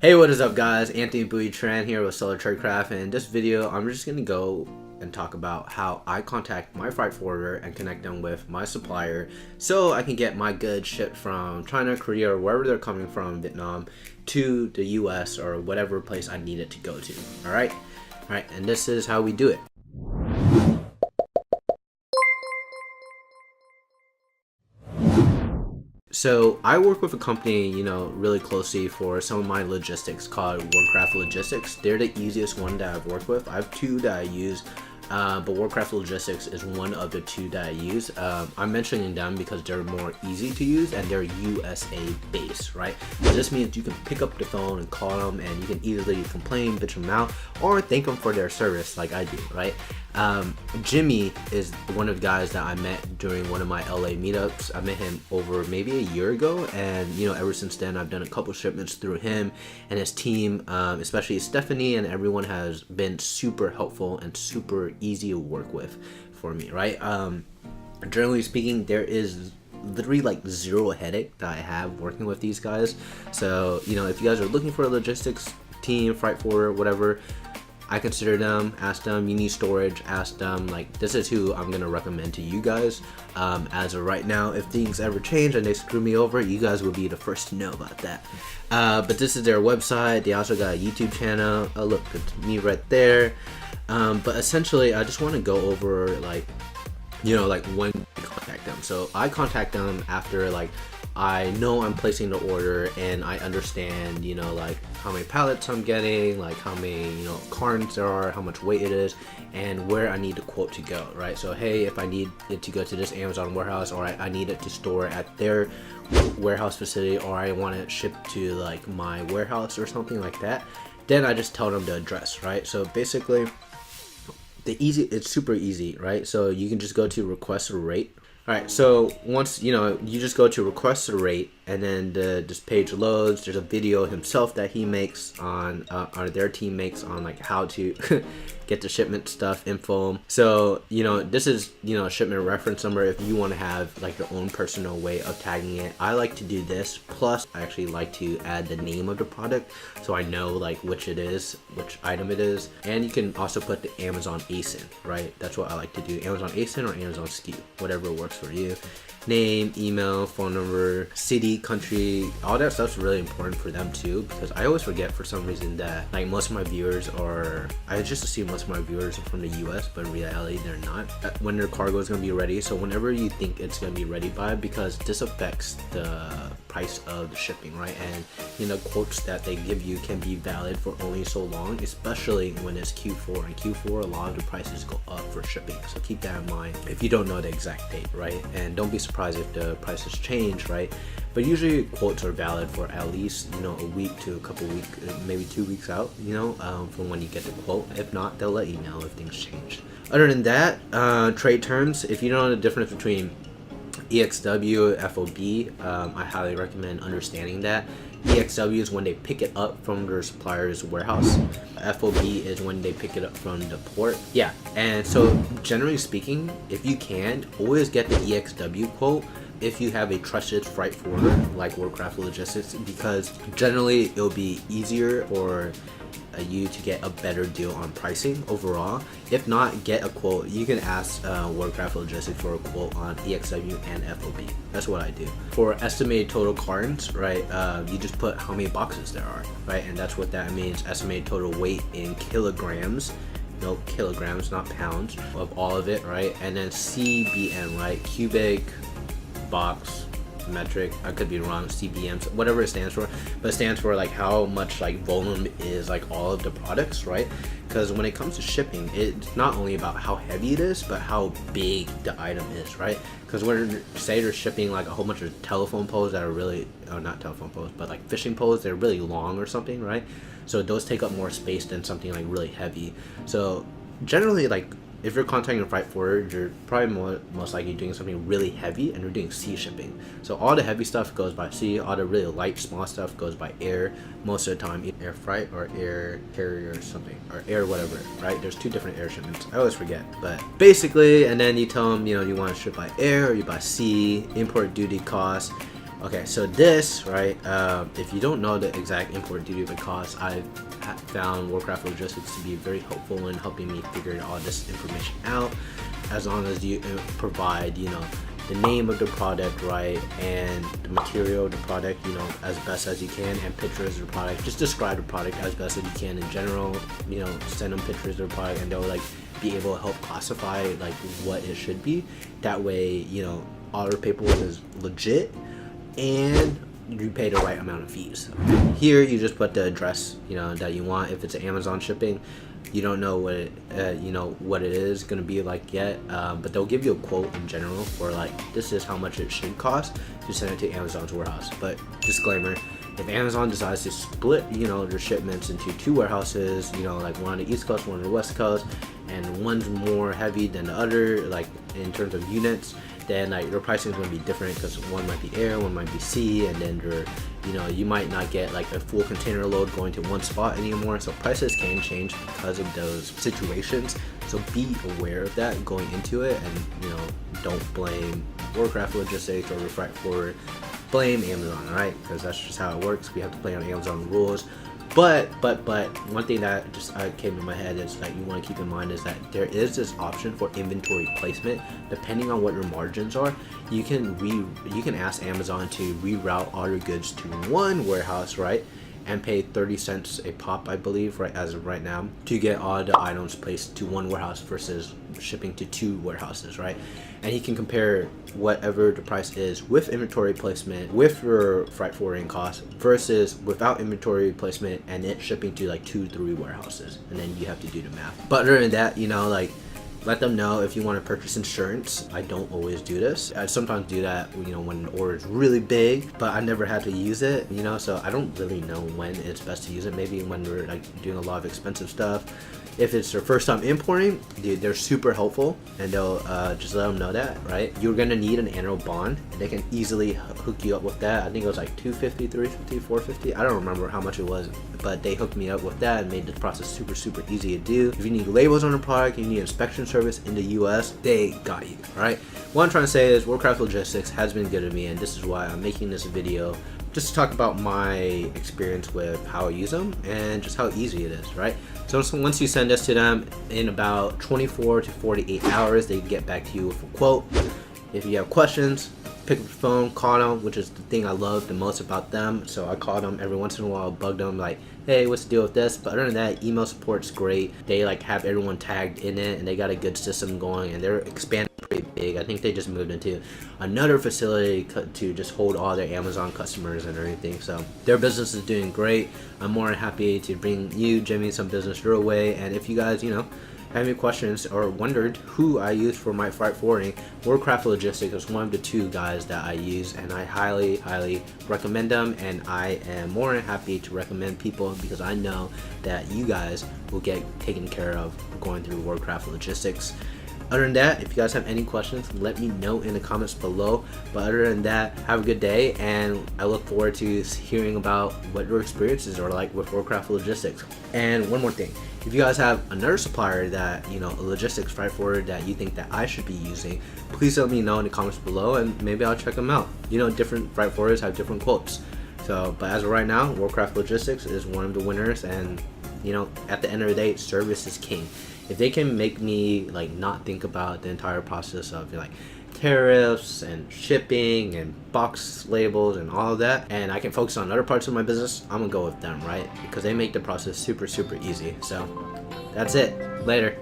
Hey, what is up guys? Anthony Bui Tran here with Solar Tradecraft, and in this video I'm just gonna go and talk about how I contact my freight forwarder and connect them with my supplier so I can get my goods shipped from China, Korea, or wherever they're coming from, Vietnam, to the US or whatever place I need it to go to. Alright, and this is how we do it. So I work with a company, really closely for some of my logistics called Warcraft Logistics. They're the easiest one that I've worked with. I have two that I use, but Warcraft Logistics is one of the two that I use. I'm mentioning them because they're more easy to use and they're USA based, right? So this means you can pick up the phone and call them and you can easily complain, bitch them out, or thank them for their service like I do, right? Jimmy is one of the guys that I met during one of my LA meetups. I met him over maybe a year ago, and ever since then I've done a couple shipments through him and his team, especially Stephanie, and everyone has been super helpful and super easy to work with for me, right? Generally speaking, there is literally like zero headache that I have working with these guys. So if you guys are looking for a logistics team, freight forwarder, whatever, I consider them, ask them, you need storage, ask them, like, this is who I'm gonna recommend to you guys. As of right now, if things ever change and they screw me over, you guys will be the first to know about that. But this is their website. They also got a YouTube channel. Oh look, it's me right there. But essentially I just want to go over like when to contact them. So I contact them after I know I'm placing the order and I understand, like how many pallets I'm getting, like how many, cartons there are, how much weight it is, and where I need the quote to go, right? So, hey, if I need it to go to this Amazon warehouse, or I need it to store at their warehouse facility, or I want it shipped to like my warehouse or something like that, then I just tell them the address, right? So basically, it's super easy, right? So you can just go to request a rate. Alright, so once you just go to request a rate, and then this page loads. There's a video himself that he makes on or their team makes on like how to get the shipment stuff info. So this is a shipment reference number if you want to have like your own personal way of tagging it. I like to do this, plus I actually like to add the name of the product so I know like which it is, which item it is. And you can also put the Amazon ASIN, right? That's what I like to do, Amazon ASIN or Amazon SKU, whatever works for you. Name, email, phone number, city, country, all that stuff's really important for them too, because I always forget for some reason that like most of my viewers are, I just assume most of my viewers are from the US, but in reality they're not, when their cargo is going to be ready. So whenever you think it's going to be ready by, because this affects the price of the shipping, right? And quotes that they give you can be valid for only so long, especially when it's Q4, and Q4 a lot of the prices go up for shipping. So keep that in mind if you don't know the exact date, right? And don't be surprised if the prices change, right? But usually quotes are valid for at least a week to a couple weeks, maybe 2 weeks out, from when you get the quote. If not, they'll let you know if things change. Other than that, trade terms, if you don't know the difference between EXW, FOB, I highly recommend understanding that. EXW is when they pick it up from their supplier's warehouse. FOB is when they pick it up from the port. Yeah, and so generally speaking, if you can, always get the EXW quote if you have a trusted freight forwarder like Warcraft Logistics, because generally it'll be easier for you to get a better deal on pricing overall. If not, get a quote. You can ask Warcraft Logistics for a quote on EXW and FOB. That's what I do. For estimated total cartons, right, you just put how many boxes there are, right? And that's what that means, estimated total weight in kilograms. No, kilograms, not pounds, of all of it, right? And then CBM, right, cubic, box, metric, I could be wrong, CBMs, whatever it stands for, but it stands for like how much like volume is like all of the products, right? Because when it comes to shipping, it's not only about how heavy it is, but how big the item is, right? Because when say they're shipping like a whole bunch of telephone poles that are really, not telephone poles, but like fishing poles, they're really long or something, right? So those take up more space than something like really heavy. So generally, like, if you're contacting a freight forwarder, you're probably most likely doing something really heavy, and you're doing sea shipping. So all the heavy stuff goes by sea, all the really light, small stuff goes by air. Most of the time, air freight or air carrier or something, or air whatever, right? There's two different air shipments. I always forget, but basically, and then you tell them, you want to ship by air or you by sea, import duty costs. Okay, so this, right, if you don't know the exact import duty of the cost, I've found Warcraft Logistics to be very helpful in helping me figure all this information out, as long as you provide, you know, the name of the product, right, and the material of the product, you know, as best as you can, and pictures of the product. Just describe the product as best as you can in general, you know, send them pictures of the product, and they'll like be able to help classify like what it should be. That way, you know, all the paperwork is legit and you pay the right amount of fees. Here you just put the address, you know, that you want. If it's Amazon shipping, you don't know what it, you know, what it is gonna be like yet, but they'll give you a quote in general for like, this is how much it should cost to send it to Amazon's warehouse. But disclaimer, if Amazon decides to split, you know, their shipments into 2 warehouses, you know, like one on the East Coast, one on the West Coast, and one's more heavy than the other, like in terms of units, then like their pricing is going to be different, because one might be air, one might be sea, and then they're, you know, you might not get like a full container load going to one spot anymore. So prices can change because of those situations. So be aware of that going into it, and you know, don't blame Warcraft Logistics or Freight Forward. Blame Amazon, alright? Because that's just how it works. We have to play on Amazon rules. But one thing that just came to my head is that you want to keep in mind is that there is this option for inventory placement. Depending on what your margins are, you can ask Amazon to reroute all your goods to one warehouse, right, and pay 30 cents a pop, I believe, right, as of right now, to get all the items placed to one warehouse versus shipping to 2 warehouses, right? And he can compare whatever the price is with inventory placement, with your freight forwarding cost, versus without inventory placement and it shipping to like 2-3 warehouses, and then you have to do the math. But other than that, you know, like, let them know if you want to purchase insurance. I don't always do this. I sometimes do that, you know, when the order is really big, but I never had to use it, you know, so I don't really know when it's best to use it. Maybe when we're like doing a lot of expensive stuff. If it's their first time importing, dude, they're super helpful, and they'll just let them know that, right? You're gonna need an annual bond, and they can easily hook you up with that. I think it was like $250, $350, $450. I don't remember how much it was, but they hooked me up with that and made the process super easy to do. If you need labels on the product, you need inspection service in the US, they got you, all right? What I'm trying to say is Warcraft Logistics has been good to me, and this is why I'm making this video, just to talk about my experience with how I use them and just how easy it is, right? So once you send this to them, in about 24 to 48 hours, they get back to you with a quote. If you have questions, pick up the phone, call them, which is the thing I love the most about them. So I call them every once in a while, bug them like, hey, what's the deal with this? But other than that, email support's great. They like have everyone tagged in it, and they got a good system going, and they're expanding pretty big. I think they just moved into another facility to just hold all their Amazon customers and everything. So their business is doing great. I'm more than happy to bring you, Jimmy, some business your way. And if you guys, you know, have any questions or wondered who I use for my freight forwarding, Warcraft Logistics is one of the 2 guys that I use, and I highly recommend them, and I am more than happy to recommend people because I know that you guys will get taken care of going through Warcraft Logistics. Other than that, if you guys have any questions, let me know in the comments below. But other than that, have a good day, and I look forward to hearing about what your experiences are like with Warcraft Logistics. And one more thing, if you guys have another supplier that, you know, a logistics freight forwarder that you think that I should be using, please let me know in the comments below, and maybe I'll check them out. You know, different freight forwarders have different quotes. So, but as of right now, Warcraft Logistics is one of the winners, and you know, at the end of the day, service is king. If they can make me like not think about the entire process of like tariffs and shipping and box labels and all of that, and I can focus on other parts of my business, I'm gonna go with them, right? Because they make the process super easy. So that's it. Later.